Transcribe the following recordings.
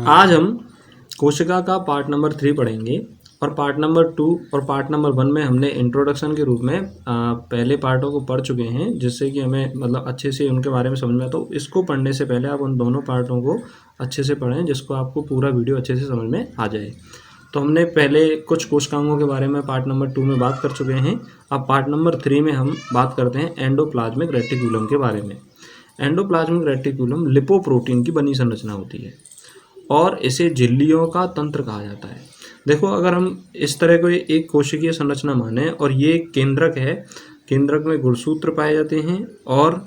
आज हम कोशिका का पार्ट नंबर 3 पढ़ेंगे और पार्ट नंबर 2 और पार्ट नंबर 1 में हमने इंट्रोडक्शन के रूप में पहले पार्टों को पढ़ चुके हैं, जिससे कि हमें मतलब अच्छे से उनके बारे में समझ में आता। तो इसको पढ़ने से पहले आप उन दोनों पार्टों को अच्छे से पढ़ें, जिसको आपको पूरा वीडियो अच्छे से समझ में आ जाए। तो हमने पहले कुछ कोशिकाओं के बारे में पार्ट नंबर 2 में बात कर चुके हैं। अब पार्ट नंबर 3 में हम बात करते हैं एंडोप्लाज्मिक रेटिकुलम के बारे में। एंडोप्लाज्मिक रेटिकुलम लिपोप्रोटीन की बनी संरचना होती है और इसे झिल्लियों का तंत्र कहा जाता है। देखो, अगर हम इस तरह को एक कोशिकीय संरचना माने और ये केंद्रक है, केंद्रक में गुणसूत्र पाए जाते हैं और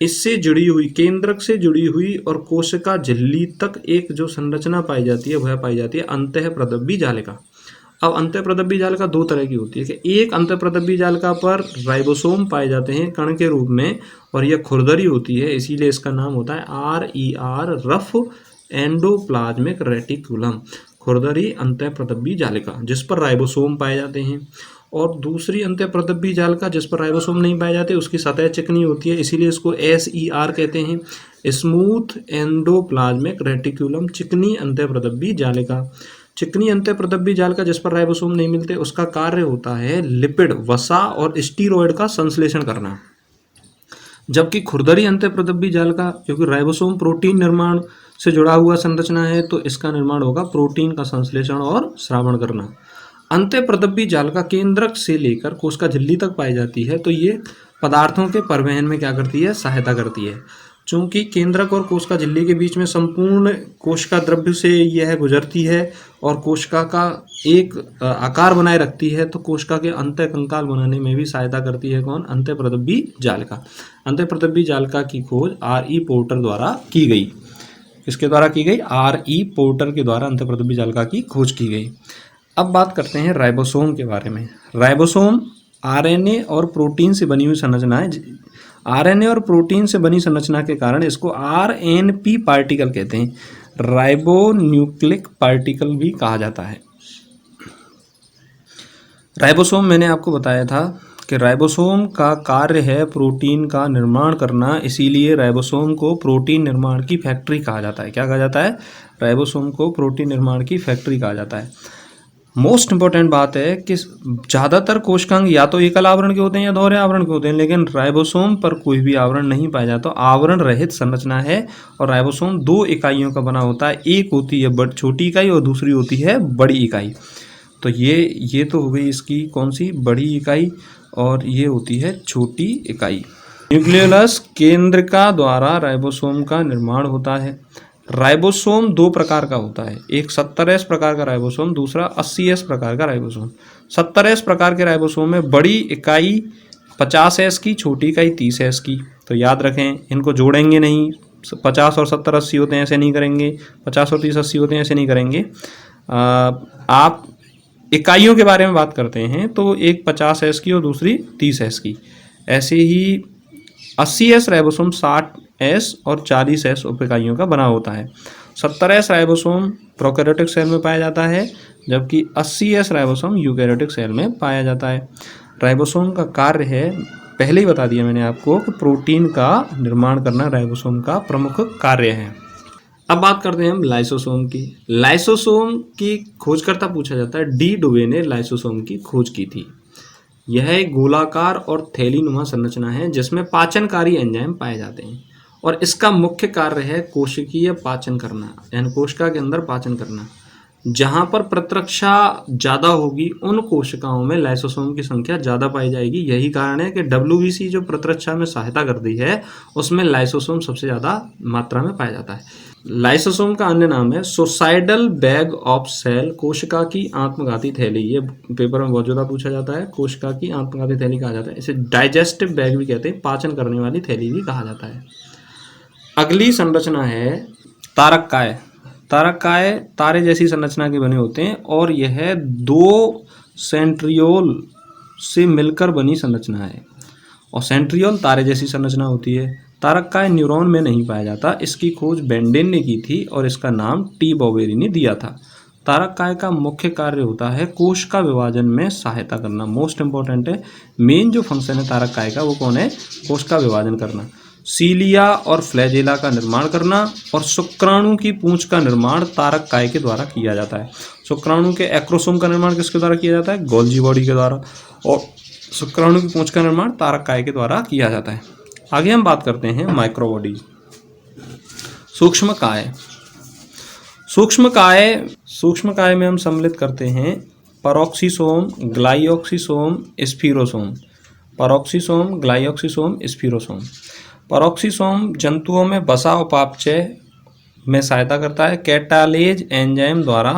इससे जुड़ी हुई, केंद्रक से जुड़ी हुई और कोशिका झिल्ली तक एक जो संरचना पाई जाती है वह पाई जाती है अंतःप्रदब्बी जालिका। अब अंतःप्रदब्बी जालिका दो तरह की होती है कि एक अंतःप्रदब्बी जालिका पर राइबोसोम पाए जाते हैं कण के रूप में और यह खुरदरी होती है, इसीलिए इसका नाम होता है RER, रफ एंडोप्लाज्मिक रेटिकुलम, खुरदरी अंतःप्रदब्बी जालिका, जिस पर राइबोसोम पाए जाते हैं। और दूसरी अंतःप्रदब्बी जालिका जिस पर राइबोसोम नहीं पाए जाते, उसकी सतह चिकनी होती है, इसीलिए इसको SER कहते हैं, स्मूथ एंडोप्लाज्मिक रेटिकुलम, चिकनी अंतःप्रदब्बी जालिका। चिकनी अंतःप्रदब्बी जालिका जिस पर राइबोसोम नहीं मिलते, उसका कार्य होता है लिपिड, वसा और स्टीरॉयड का संश्लेषण करना। जबकि खुरदरी अंतःप्रदब्बी जालिका, क्योंकि राइबोसोम प्रोटीन निर्माण से जुड़ा हुआ संरचना है, तो इसका निर्माण होगा प्रोटीन का संश्लेषण और श्रावण करना। अंतःप्रदब्बी जालिका केंद्रक से लेकर कोशिका झिल्ली तक पाई जाती है, तो ये पदार्थों के परिवहन में क्या करती है, सहायता करती है। चूंकि केंद्रक और कोशिका झिल्ली के बीच में संपूर्ण कोशिका द्रव्य से यह गुजरती है और कोशिका का एक आकार बनाए रखती है, तो कोशिका के अंतःकंकाल बनाने में भी सहायता करती है कौन, अंतःप्रदब्बी जालिका। अंतःप्रदब्बी जालिका की खोज RE पोर्टर द्वारा की गई। किसके द्वारा की गई? RE पोर्टर के द्वारा अंतःप्रदब्बी जालिका की खोज की गई। अब बात करते हैं राइबोसोम के बारे में। राइबोसोम RNA और प्रोटीन से बनी हुई संरचना है। RNA और प्रोटीन से बनी संरचना के कारण इसको RNP पार्टिकल कहते हैं, राइबोन्यूक्लिक पार्टिकल भी कहा जाता है। राइबोसोम, मैंने आपको बताया था कि राइबोसोम का कार्य है प्रोटीन का निर्माण करना, इसीलिए राइबोसोम को प्रोटीन निर्माण की फैक्ट्री कहा जाता है। क्या कहा जाता है? राइबोसोम को प्रोटीन निर्माण की फैक्ट्री कहा जाता है। मोस्ट इंपॉर्टेंट बात है कि ज़्यादातर कोशिकांग या तो एकल आवरण के होते हैं या दोहरे आवरण के होते हैं, लेकिन राइबोसोम पर कोई भी आवरण नहीं पाया जाता। आवरण रहित संरचना है और राइबोसोम दो इकाइयों का बना होता है, एक होती है छोटी इकाई और दूसरी होती है बड़ी इकाई। तो ये तो हो गई इसकी कौन सी, बड़ी इकाई, और ये होती है छोटी इकाई। न्यूक्लियोलस केंद्रिका द्वारा राइबोसोम का निर्माण होता है। राइबोसोम दो प्रकार का होता है, एक 70S प्रकार का राइबोसोम, दूसरा 80S प्रकार का राइबोसोम। 70S प्रकार के राइबोसोम में बड़ी इकाई 50S की, छोटी इकाई 30S की। तो याद रखें, इनको जोड़ेंगे नहीं, 50 और 70 80 होते हैं ऐसे नहीं करेंगे, 50 और 30 80 होते हैं ऐसे नहीं करेंगे। आप इकाइयों के बारे में बात करते हैं तो एक 50S की और दूसरी 30S की। ऐसे ही 80S राइबोसोम 60S और 40S उप इकाइयों का बना होता है। 70S राइबोसोम प्रोकैरियोटिक सेल में पाया जाता है, जबकि 80S राइबोसोम यूकैरियोटिक सेल में पाया जाता है। राइबोसोम का कार्य है, पहले ही बता दिया मैंने आपको, कि प्रोटीन का निर्माण करना राइबोसोम का प्रमुख कार्य है। अब बात करते हैं हम लाइसोसोम की। लाइसोसोम की खोजकर्ता पूछा जाता है, डी डुवे ने लाइसोसोम की खोज की थी। यह एक गोलाकार और थैलीनुमा संरचना है जिसमें पाचनकारी एंजाइम पाए जाते हैं और इसका मुख्य कार्य है कोशिकीय पाचन करना, यानी कोशिका के अंदर पाचन करना। जहां पर प्रतिरक्षा ज़्यादा होगी उन कोशिकाओं में लाइसोसोम की संख्या ज़्यादा पाई जाएगी। यही कारण है कि WBC जो प्रतिरक्षा में सहायता करती है उसमें लाइसोसोम सबसे ज़्यादा मात्रा में पाया जाता है। लाइसोसोम का अन्य नाम है सुसाइडल बैग ऑफ सेल, कोशिका की आत्मघाती थैली। ये पेपर में बहुत ज़्यादा पूछा जाता है, कोशिका की आत्मघाती थैली कहा जाता है। इसे डाइजेस्टिव बैग भी कहते हैं, पाचन करने वाली थैली भी कहा जाता है। अगली संरचना है तारककाय। तारककाय तारे जैसी संरचना के बने होते हैं और यह दो सेंट्रियोल से मिलकर बनी संरचना है और सेंट्रियोल तारे जैसी संरचना होती है। तारककाय न्यूरॉन में नहीं पाया जाता। इसकी खोज बेंडेन ने की थी और इसका नाम T बॉवेरी ने दिया था। तारककाय का मुख्य कार्य होता है कोश का विभाजन में सहायता करना। मोस्ट इंपॉर्टेंट है, मेन जो फंक्शन है तारककाय का वो कौन है, कोश का विभाजन करना। सीलिया और फ्लैजेला का निर्माण करना, और शुक्राणु की पूंछ का निर्माण तारक काय के द्वारा किया जाता है। शुक्राणु के एक्रोसोम का निर्माण किसके द्वारा किया जाता है? गोल्जी बॉडी के द्वारा, और शुक्राणु की पूंछ का निर्माण तारक काय के द्वारा किया जाता है। आगे हम बात करते हैं माइक्रोबॉडी। सूक्ष्म काय। सूक्ष्म काय में हम सम्मिलित करते हैं पैरोक्सिसोम, ग्लाइऑक्सिसोम, स्फीरोसोम। पैरोक्सिसोम, ग्लाइऑक्सिसोम, स्फीरोसोम। पैरोक्सिसोम जंतुओं में वसा उपापचय में सहायता करता है। कैटालेज एंजाइम द्वारा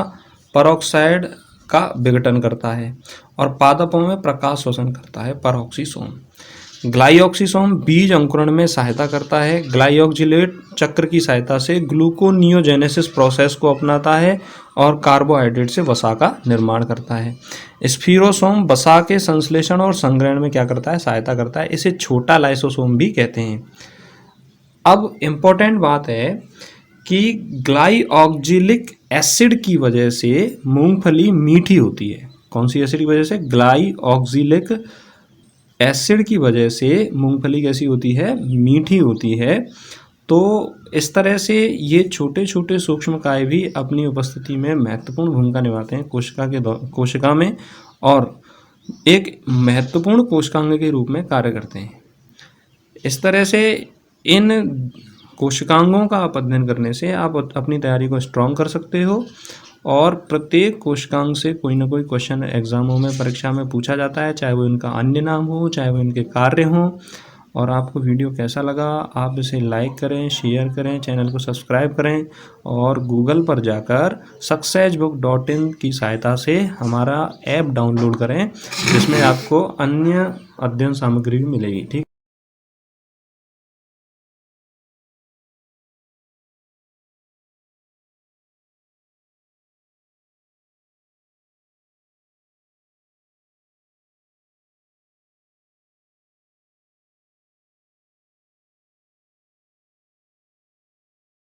पेरोक्साइड का विघटन करता है और पादपों में प्रकाश शोषण करता है। पैरोक्सिसोम। ग्लाइऑक्सिसोम बीज अंकुरण में सहायता करता है। ग्लाइओक्जिलेट चक्र की सहायता से ग्लूकोनियोजेनेसिस प्रोसेस को अपनाता है और कार्बोहाइड्रेट से वसा का निर्माण करता है। स्फीरोसोम वसा के संश्लेषण और संग्रहण में क्या करता है? सहायता करता है। इसे छोटा लाइसोसोम भी कहते हैं। अब इम्पोर्टेंट बात है कि ग्लाइऑक्जिलिक एसिड की वजह से मूंगफली मीठी होती है। कौन सी एसिड की वजह से? ग्लाइऑक्जिलिक एसिड की वजह से मूंगफली कैसी होती है? मीठी होती है। तो इस तरह से ये छोटे छोटे सूक्ष्मकाय भी अपनी उपस्थिति में महत्वपूर्ण भूमिका निभाते हैं कोशिका में, और एक महत्वपूर्ण कोशिकांग के रूप में कार्य करते हैं। इस तरह से इन कोशिकांगों का आप अध्ययन करने से आप अपनी तैयारी को स्ट्रॉन्ग कर सकते हो, और प्रत्येक कोशिकांग से कोई ना कोई क्वेश्चन एग्जामों में, परीक्षा में पूछा जाता है, चाहे वो इनका अन्य नाम हो, चाहे वो इनके कार्य हो। और आपको वीडियो कैसा लगा, आप इसे लाइक करें, शेयर करें, चैनल को सब्सक्राइब करें, और गूगल पर जाकर successbook.in की सहायता से हमारा ऐप डाउनलोड करें, जिसमें आपको अन्य अध्ययन सामग्री भी मिलेगी। ठीक।